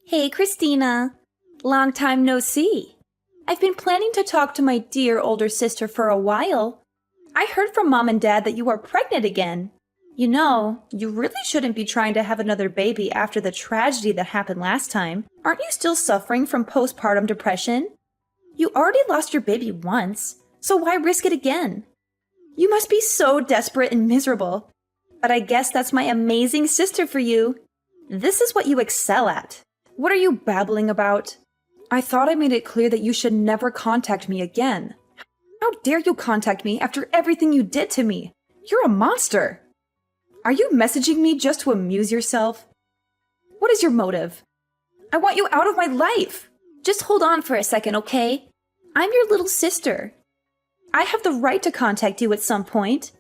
Hey, Christina. Long time no see. I've been planning to talk to my dear older sister for a while. I heard from Mom and Dad that you are pregnant again. You know, you really shouldn't be trying to have another baby after the tragedy that happened last time. Aren't you still suffering from postpartum depression? You already lost your baby once, so why risk it again? You must be so desperate and miserable. But I guess that's my amazing sister for you. This is what you excel at. What are you babbling about? I thought I made it clear that you should never contact me again. How dare you contact me after everything you did to me? You're a monster. Are you messaging me just to amuse yourself? What is your motive? I want you out of my life. Just hold on for a second, okay? I'm your little sister. I have the right to contact you at some point.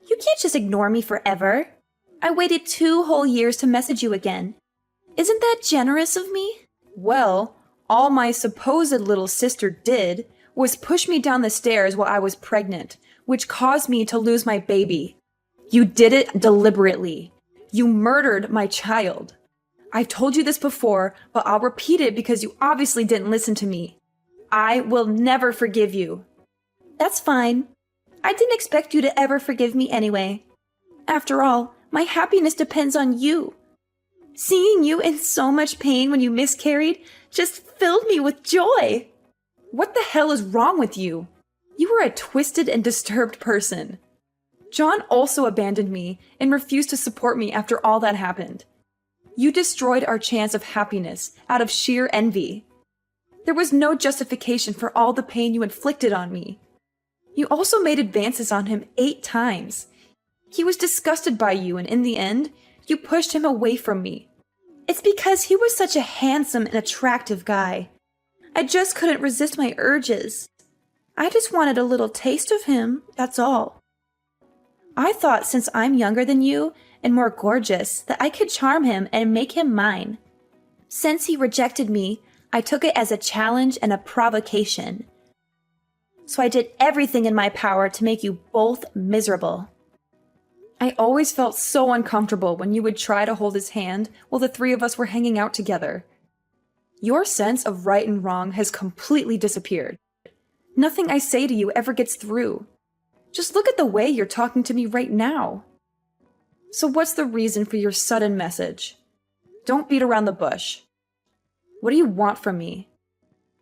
You can't just ignore me forever. I waited 2 whole years to message you again. Isn't that generous of me? Well, all my supposed little sister did was push me down the stairs while I was pregnant, which caused me to lose my baby. You did it deliberately. You murdered my child. I've told you this before, but I'll repeat it because you obviously didn't listen to me. I will never forgive you. That's fine. I didn't expect you to ever forgive me anyway. After all, my happiness depends on you. Seeing you in so much pain when you miscarried just filled me with joy. What the hell is wrong with you? You are a twisted and disturbed person. John also abandoned me and refused to support me after all that happened. You destroyed our chance of happiness out of sheer envy. There was no justification for all the pain you inflicted on me. You also made advances on him 8 times. He was disgusted by you, and in the end, you pushed him away from me. It's because he was such a handsome and attractive guy. I just couldn't resist my urges. I just wanted a little taste of him, that's all. I thought since I'm younger than you and more gorgeous that I could charm him and make him mine. Since he rejected me, I took it as a challenge and a provocation. So I did everything in my power to make you both miserable. I always felt so uncomfortable when you would try to hold his hand while the 3 of us were hanging out together. Your sense of right and wrong has completely disappeared. Nothing I say to you ever gets through. Just look at the way you're talking to me right now. So what's the reason for your sudden message? Don't beat around the bush. What do you want from me?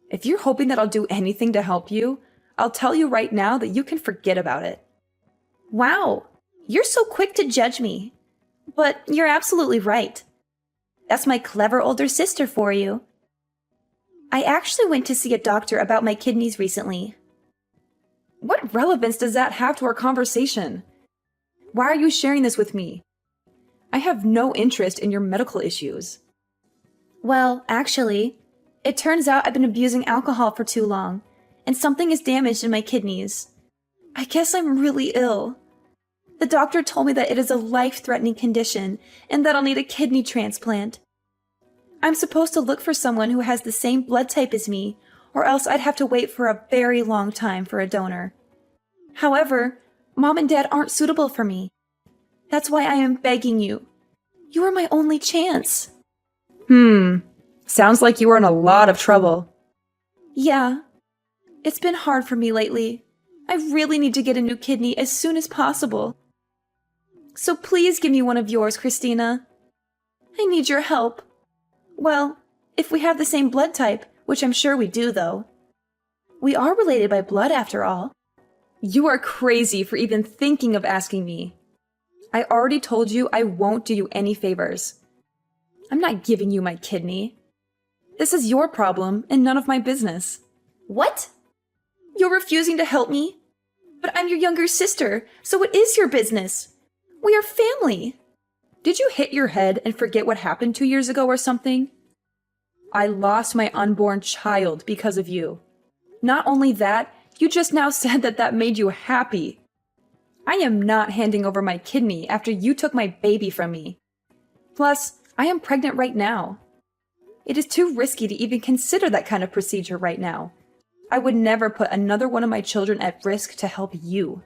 If you're hoping that I'll do anything to help you, I'll tell you right now that you can forget about it. Wow, you're so quick to judge me. But you're absolutely right. That's my clever older sister for you. I actually went to see a doctor about my kidneys recently. What relevance does that have to our conversation? Why are you sharing this with me? I have no interest in your medical issues. Well, actually, it turns out I've been abusing alcohol for too long, and something is damaged in my kidneys. I guess I'm really ill. The doctor told me that it is a life-threatening condition and that I'll need a kidney transplant. I'm supposed to look for someone who has the same blood type as me, or else I'd have to wait for a very long time for a donor. However, Mom and Dad aren't suitable for me. That's why I am begging you. You are my only chance. Sounds like you are in a lot of trouble. Yeah. It's been hard for me lately. I really need to get a new kidney as soon as possible. So please give me one of yours, Christina. I need your help. Well, if we have the same blood type, which I'm sure we do, though. We are related by blood, after all. You are crazy for even thinking of asking me. I already told you I won't do you any favors. I'm not giving you my kidney. This is your problem and none of my business. What? You're refusing to help me? But I'm your younger sister, so it is your business. We are family. Did you hit your head and forget what happened 2 years ago or something? I lost my unborn child because of you. Not only that, you just now said that that made you happy. I am not handing over my kidney after you took my baby from me. Plus, I am pregnant right now. It is too risky to even consider that kind of procedure right now. I would never put another one of my children at risk to help you.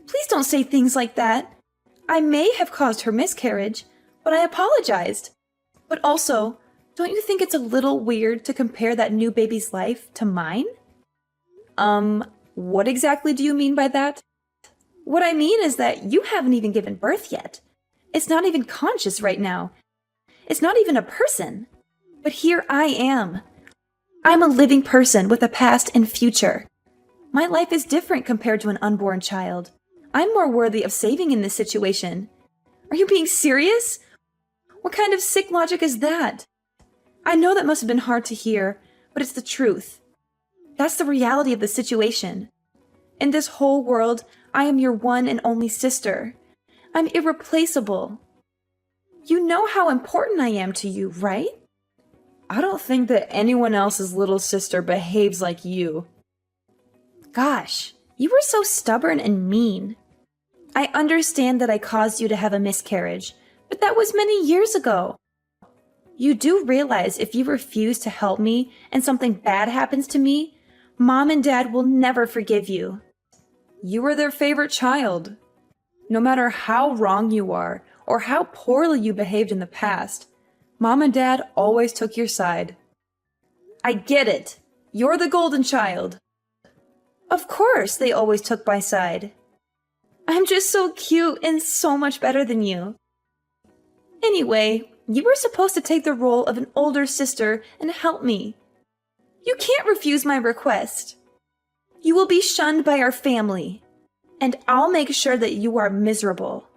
Please don't say things like that. I may have caused her miscarriage, but I apologized. But also, Don't you think it's a little weird to compare that new baby's life to mine? What exactly do you mean by that? What I mean is that you haven't even given birth yet. It's not even conscious right now. It's not even a person. But here I am. I'm a living person with a past and future. My life is different compared to an unborn child. I'm more worthy of saving in this situation. Are you being serious? What kind of sick logic is that? I know that must have been hard to hear, but it's the truth. That's the reality of the situation. In this whole world, I am your one and only sister. I'm irreplaceable. You know how important I am to you, right? I don't think that anyone else's little sister behaves like you. Gosh, you were so stubborn and mean. I understand that I caused you to have a miscarriage, but that was many years ago. You do realize if you refuse to help me and something bad happens to me, Mom and Dad will never forgive you. You were their favorite child. No matter how wrong you are or how poorly you behaved in the past, Mom and Dad always took your side. I get it. You're the golden child. Of course they always took my side. I'm just so cute and so much better than you. Anyway, you were supposed to take the role of an older sister and help me. You can't refuse my request. You will be shunned by our family, and I'll make sure that you are miserable.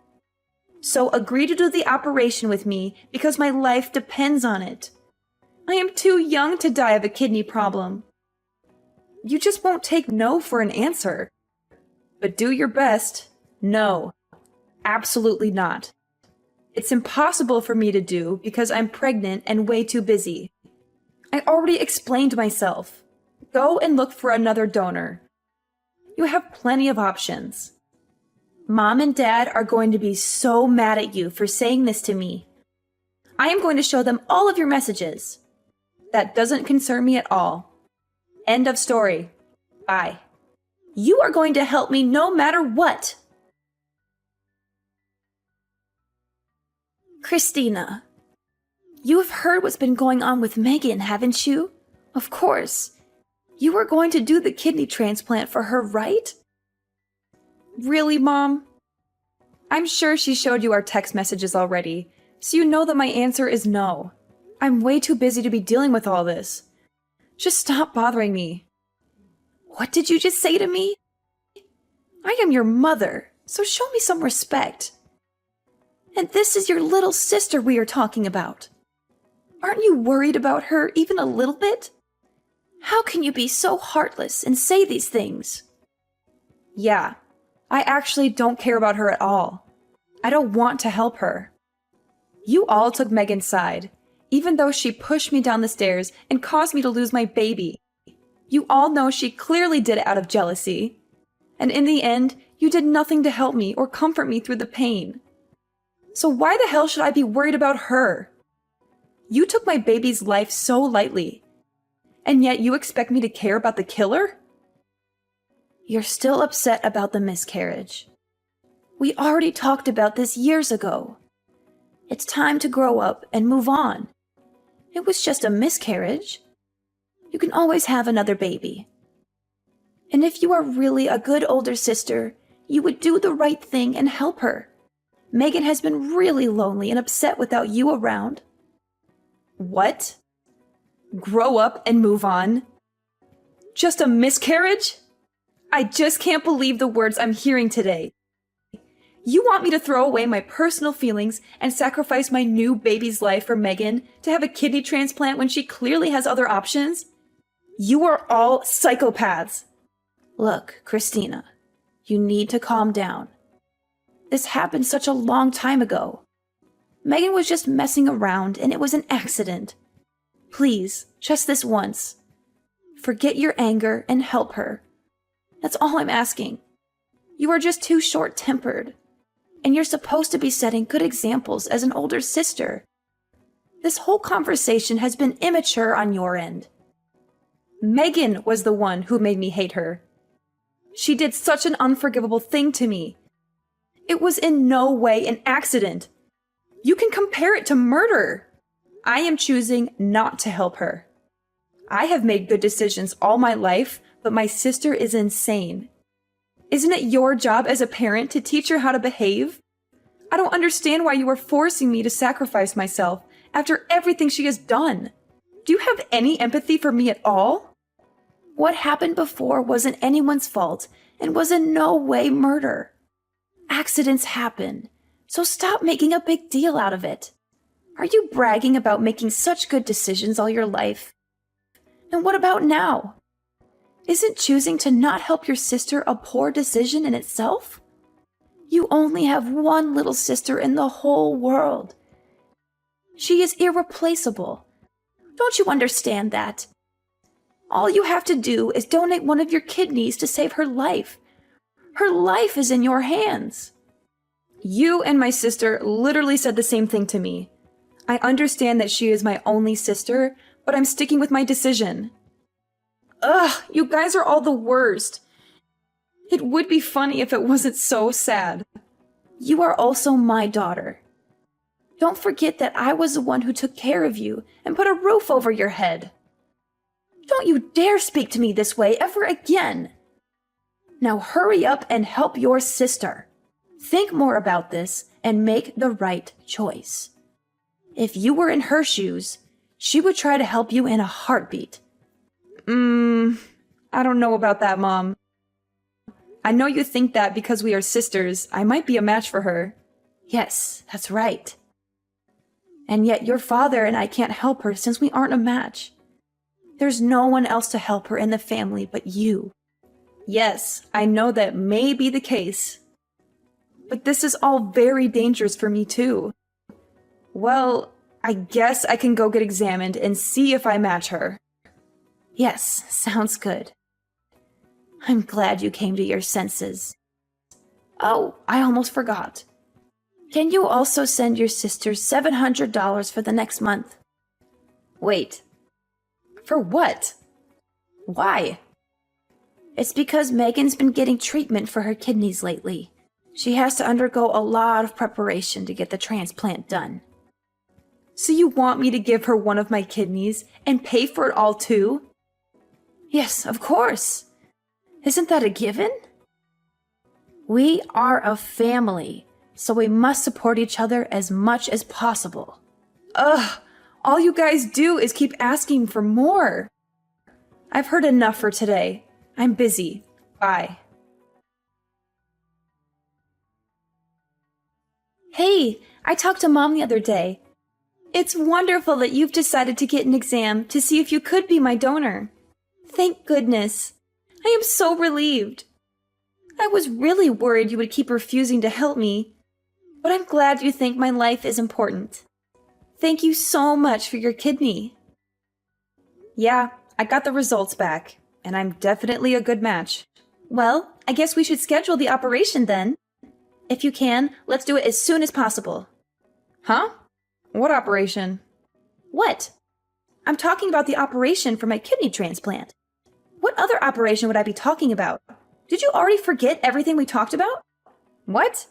So agree to do the operation with me because my life depends on it. I am too young to die of a kidney problem. You just won't take no for an answer. But do your best. No, absolutely not. It's impossible for me to do because I'm pregnant and way too busy. I already explained myself. Go and look for another donor. You have plenty of options. Mom and Dad are going to be so mad at you for saying this to me. I am going to show them all of your messages. That doesn't concern me at all. End of story. Bye. You are going to help me no matter what. Christina, you have heard what's been going on with Megan, haven't you? Of course. You are going to do the kidney transplant for her, right? Really, Mom? I'm sure she showed you our text messages already, so you know that my answer is no. I'm way too busy to be dealing with all this. Just stop bothering me. What did you just say to me? I am your mother, so show me some respect. And this is your little sister we are talking about. Aren't you worried about her even a little bit? How can you be so heartless and say these things? Yeah, I actually don't care about her at all. I don't want to help her. You all took Megan's side, even though she pushed me down the stairs and caused me to lose my baby. You all know she clearly did it out of jealousy. And in the end, you did nothing to help me or comfort me through the pain. So why the hell should I be worried about her? You took my baby's life so lightly, and yet you expect me to care about the killer? You're still upset about the miscarriage. We already talked about this years ago. It's time to grow up and move on. It was just a miscarriage. You can always have another baby. And if you are really a good older sister, you would do the right thing and help her. Megan has been really lonely and upset without you around. What? Grow up and move on? Just a miscarriage? I just can't believe the words I'm hearing today. You want me to throw away my personal feelings and sacrifice my new baby's life for Megan to have a kidney transplant when she clearly has other options? You are all psychopaths. Look, Christina, you need to calm down. This happened such a long time ago. Megan was just messing around and it was an accident. Please, just this once. Forget your anger and help her. That's all I'm asking. You are just too short-tempered. And you're supposed to be setting good examples as an older sister. This whole conversation has been immature on your end. Megan was the one who made me hate her. She did such an unforgivable thing to me. It was in no way an accident. You can compare it to murder. I am choosing not to help her. I have made good decisions all my life, but my sister is insane. Isn't it your job as a parent to teach her how to behave? I don't understand why you are forcing me to sacrifice myself after everything she has done. Do you have any empathy for me at all? What happened before wasn't anyone's fault and was in no way murder. Accidents happen, so stop making a big deal out of it. Are you bragging about making such good decisions all your life? And what about now? Isn't choosing to not help your sister a poor decision in itself? You only have one little sister in the whole world. She is irreplaceable. Don't you understand that? All you have to do is donate one of your kidneys to save her life. Her life is in your hands. You and my sister literally said the same thing to me. I understand that she is my only sister, but I'm sticking with my decision. Ugh, you guys are all the worst. It would be funny if it wasn't so sad. You are also my daughter. Don't forget that I was the one who took care of you and put a roof over your head. Don't you dare speak to me this way ever again. Now hurry up and help your sister. Think more about this and make the right choice. If you were in her shoes, she would try to help you in a heartbeat. I don't know about that, Mom. I know you think that because we are sisters, I might be a match for her. Yes, that's right. And yet your father and I can't help her since we aren't a match. There's no one else to help her in the family but you. Yes, I know that may be the case. But this is all very dangerous for me too. Well, I guess I can go get examined and see if I match her. Yes, sounds good. I'm glad you came to your senses. Oh, I almost forgot. Can you also send your sister $700 for the next month? Wait. For what? Why? It's because Megan's been getting treatment for her kidneys lately. She has to undergo a lot of preparation to get the transplant done. So you want me to give her one of my kidneys and pay for it all too? Yes, of course. Isn't that a given? We are a family, so we must support each other as much as possible. Ugh, all you guys do is keep asking for more. I've heard enough for today. I'm busy. Bye. Hey, I talked to Mom the other day. It's wonderful that you've decided to get an exam to see if you could be my donor. Thank goodness. I am so relieved. I was really worried you would keep refusing to help me, but I'm glad you think my life is important. Thank you so much for your kidney. Yeah, I got the results back, and I'm definitely a good match. Well, I guess we should schedule the operation then. If you can, let's do it as soon as possible. Huh? What operation? What? I'm talking about the operation for my kidney transplant. What other operation would I be talking about? Did you already forget everything we talked about? What?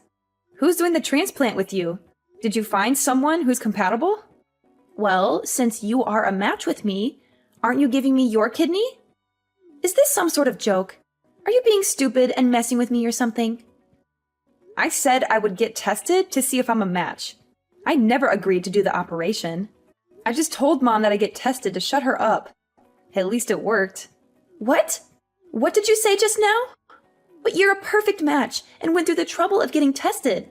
Who's doing the transplant with you? Did you find someone who's compatible? Well, since you are a match with me, aren't you giving me your kidney? Is this some sort of joke? Are you being stupid and messing with me or something? I said I would get tested to see if I'm a match. I never agreed to do the operation. I just told Mom that I'd get tested to shut her up. At least it worked. What? What did you say just now? But you're a perfect match and went through the trouble of getting tested.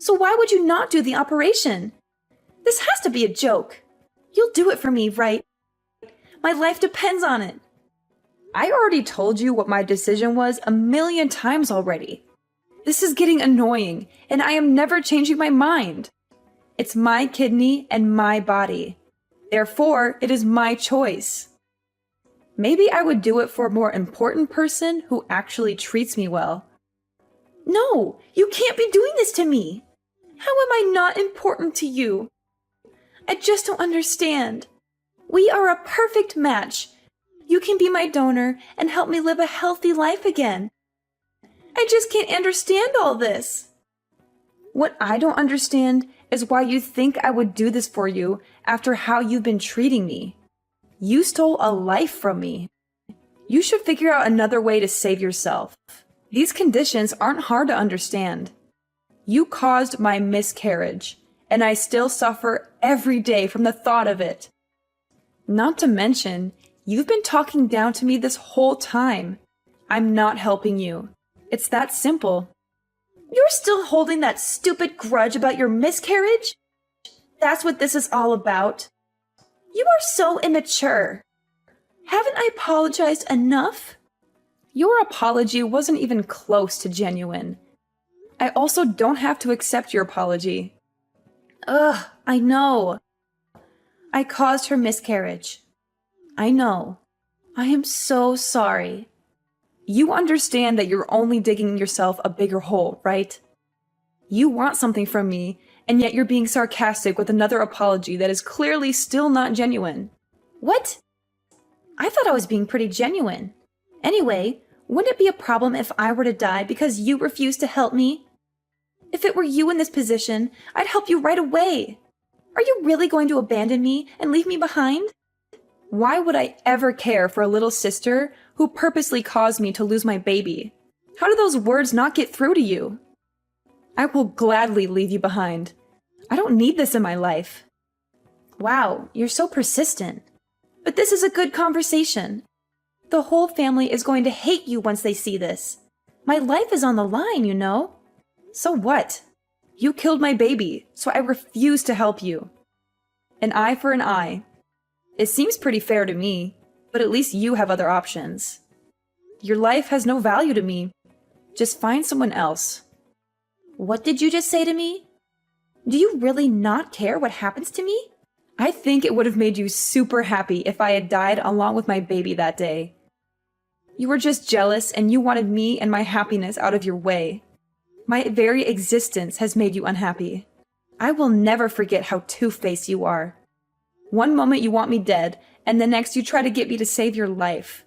So why would you not do the operation? This has to be a joke. You'll do it for me, right? My life depends on it. I already told you what my decision was 1,000,000 times already. This is getting annoying, and I am never changing my mind. It's my kidney and my body. Therefore, it is my choice. Maybe I would do it for a more important person who actually treats me well. No, you can't be doing this to me. How am I not important to you? I just don't understand. We are a perfect match. You can be my donor and help me live a healthy life again. I just can't understand all this. What I don't understand is why you think I would do this for you after how you've been treating me. You stole a life from me. You should figure out another way to save yourself. These conditions aren't hard to understand. You caused my miscarriage, and I still suffer every day from the thought of it. Not to mention, you've been talking down to me this whole time. I'm not helping you. It's that simple. You're still holding that stupid grudge about your miscarriage? That's what this is all about. You are so immature. Haven't I apologized enough? Your apology wasn't even close to genuine. I also don't have to accept your apology. Ugh, I know. I caused her miscarriage. I know. I am so sorry. You understand that you're only digging yourself a bigger hole, right? You want something from me, and yet you're being sarcastic with another apology that is clearly still not genuine. What? I thought I was being pretty genuine. Anyway, wouldn't it be a problem if I were to die because you refused to help me? If it were you in this position, I'd help you right away. Are you really going to abandon me and leave me behind? Why would I ever care for a little sister who purposely caused me to lose my baby? How do those words not get through to you? I will gladly leave you behind. I don't need this in my life. Wow, you're so persistent. But this is a good conversation. The whole family is going to hate you once they see this. My life is on the line, you know. So what? You killed my baby, so I refuse to help you. An eye for an eye. It seems pretty fair to me, but at least you have other options. Your life has no value to me. Just find someone else. What did you just say to me? Do you really not care what happens to me? I think it would have made you super happy if I had died along with my baby that day. You were just jealous and you wanted me and my happiness out of your way. My very existence has made you unhappy. I will never forget how two-faced you are. One moment you want me dead, and the next you try to get me to save your life.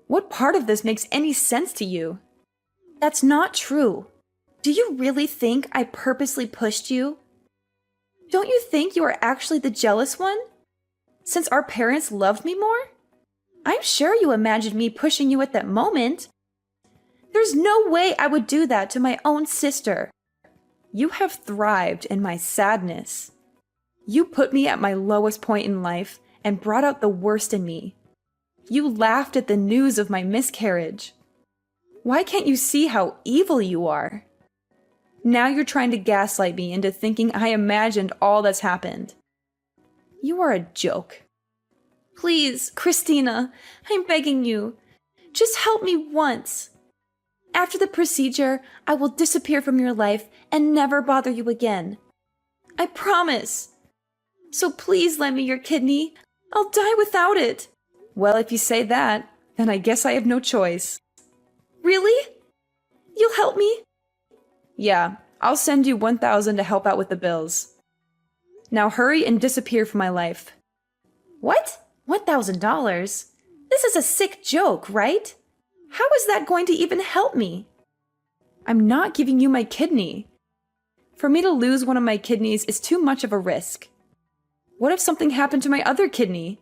What part of this makes any sense to you? That's not true. Do you really think I purposely pushed you? Don't you think you are actually the jealous one? Since our parents loved me more? I'm sure you imagined me pushing you at that moment. There's no way I would do that to my own sister. You have thrived in my sadness. You put me at my lowest point in life and brought out the worst in me. You laughed at the news of my miscarriage. Why can't you see how evil you are? Now you're trying to gaslight me into thinking I imagined all that's happened. You are a joke. Please, Christina, I'm begging you. Just help me once. After the procedure, I will disappear from your life and never bother you again. I promise. So please lend me your kidney. I'll die without it. Well, if you say that, then I guess I have no choice. Really? You'll help me? Yeah, I'll send you $1,000 to help out with the bills. Now hurry and disappear from my life. What? $1,000? This is a sick joke, right? How is that going to even help me? I'm not giving you my kidney. For me to lose one of my kidneys is too much of a risk. What if something happened to my other kidney?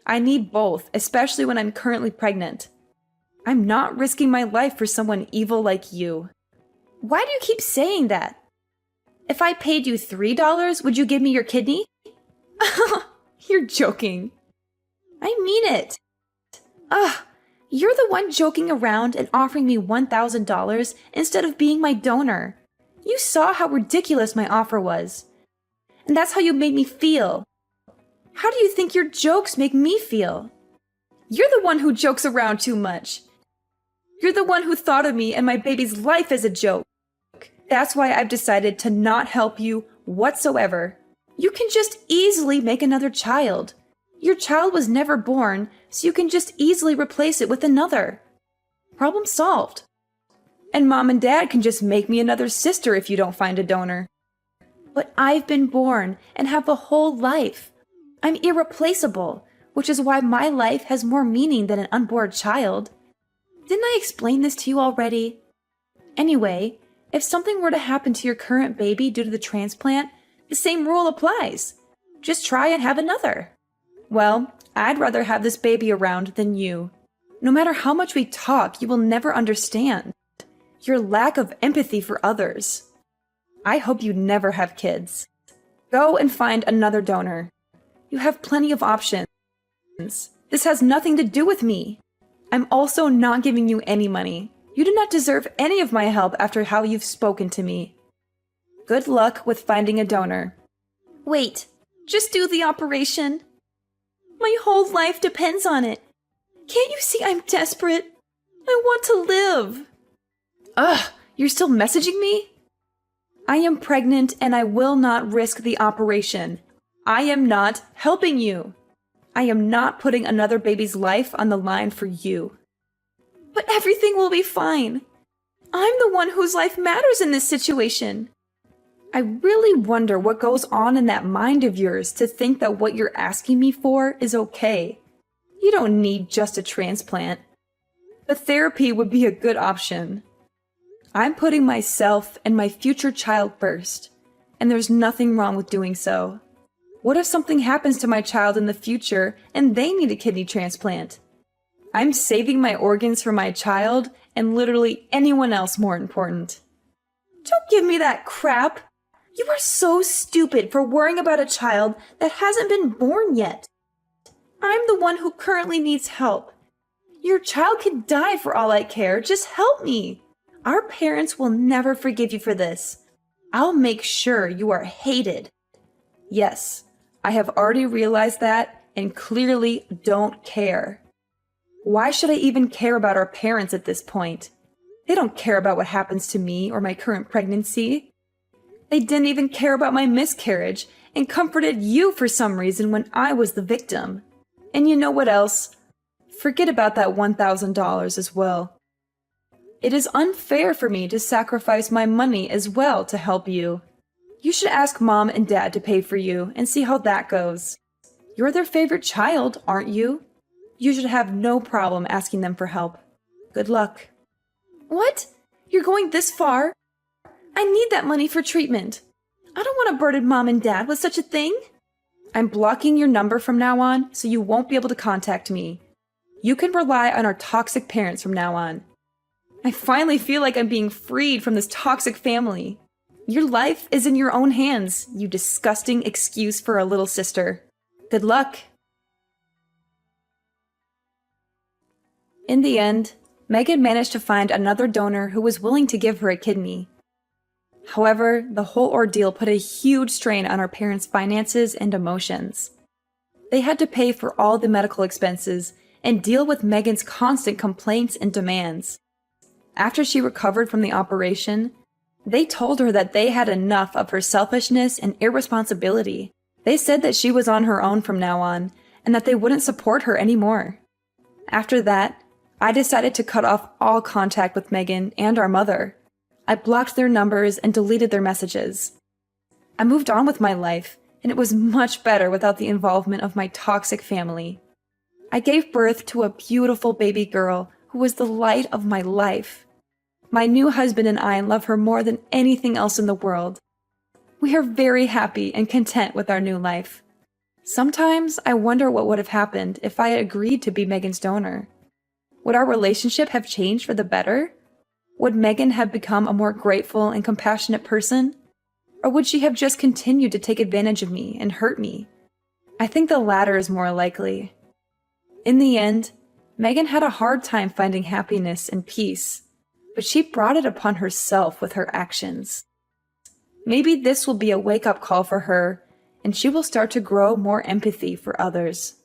I need both, especially when I'm currently pregnant. I'm not risking my life for someone evil like you. Why do you keep saying that? If I paid you $3, would you give me your kidney? You're joking. I mean it. Ugh, you're the one joking around and offering me $1,000 instead of being my donor. You saw how ridiculous my offer was. And that's how you made me feel. How do you think your jokes make me feel? You're the one who jokes around too much. You're the one who thought of me and my baby's life as a joke. That's why I've decided to not help you whatsoever. You can just easily make another child. Your child was never born, so you can just easily replace it with another. Problem solved. And Mom and Dad can just make me another sister if you don't find a donor. But I've been born and have a whole life. I'm irreplaceable, which is why my life has more meaning than an unborn child. Didn't I explain this to you already? Anyway, If something were to happen to your current baby due to the transplant, the same rule applies. Just try and have another. Well, I'd rather have this baby around than you. No matter how much we talk, you will never understand. Your lack of empathy for others. I hope you never have kids. Go and find another donor. You have plenty of options. This has nothing to do with me. I'm also not giving you any money. You do not deserve any of my help after how you've spoken to me. Good luck with finding a donor. Wait, just do the operation. My whole life depends on it. Can't you see I'm desperate? I want to live. Ugh, you're still messaging me? I am pregnant and I will not risk the operation. I am not helping you. I am not putting another baby's life on the line for you. But everything will be fine. I'm the one whose life matters in this situation. I really wonder what goes on in that mind of yours to think that what you're asking me for is okay. You don't need just a transplant. But therapy would be a good option. I'm putting myself and my future child first, and there's nothing wrong with doing so. What if something happens to my child in the future and they need a kidney transplant? I'm saving my organs for my child and literally anyone else more important. Don't give me that crap! You are so stupid for worrying about a child that hasn't been born yet. I'm the one who currently needs help. Your child could die for all I care. Just help me. Our parents will never forgive you for this. I'll make sure you are hated. Yes, I have already realized that and clearly don't care. Why should I even care about our parents at this point? They don't care about what happens to me or my current pregnancy. They didn't even care about my miscarriage and comforted you for some reason when I was the victim. And you know what else? Forget about that $1,000 as well. It is unfair for me to sacrifice my money as well to help you. You should ask Mom and Dad to pay for you and see how that goes. You're their favorite child, aren't you? You should have no problem asking them for help. Good luck. What? You're going this far? I need that money for treatment. I don't want to burden Mom and Dad with such a thing. I'm blocking your number from now on, so you won't be able to contact me. You can rely on our toxic parents from now on. I finally feel like I'm being freed from this toxic family. Your life is in your own hands, you disgusting excuse for a little sister. Good luck. In the end, Megan managed to find another donor who was willing to give her a kidney. However, the whole ordeal put a huge strain on her parents' finances and emotions. They had to pay for all the medical expenses and deal with Megan's constant complaints and demands. After she recovered from the operation, they told her that they had enough of her selfishness and irresponsibility. They said that she was on her own from now on, and that they wouldn't support her anymore. After that, I decided to cut off all contact with Megan and our mother. I blocked their numbers and deleted their messages. I moved on with my life, and it was much better without the involvement of my toxic family. I gave birth to a beautiful baby girl who was the light of my life. My new husband and I love her more than anything else in the world. We are very happy and content with our new life. Sometimes I wonder what would have happened if I had agreed to be Megan's donor. Would our relationship have changed for the better? Would Megan have become a more grateful and compassionate person? Or would she have just continued to take advantage of me and hurt me? I think the latter is more likely. In the end, Megan had a hard time finding happiness and peace, but she brought it upon herself with her actions. Maybe this will be a wake-up call for her, and she will start to grow more empathy for others.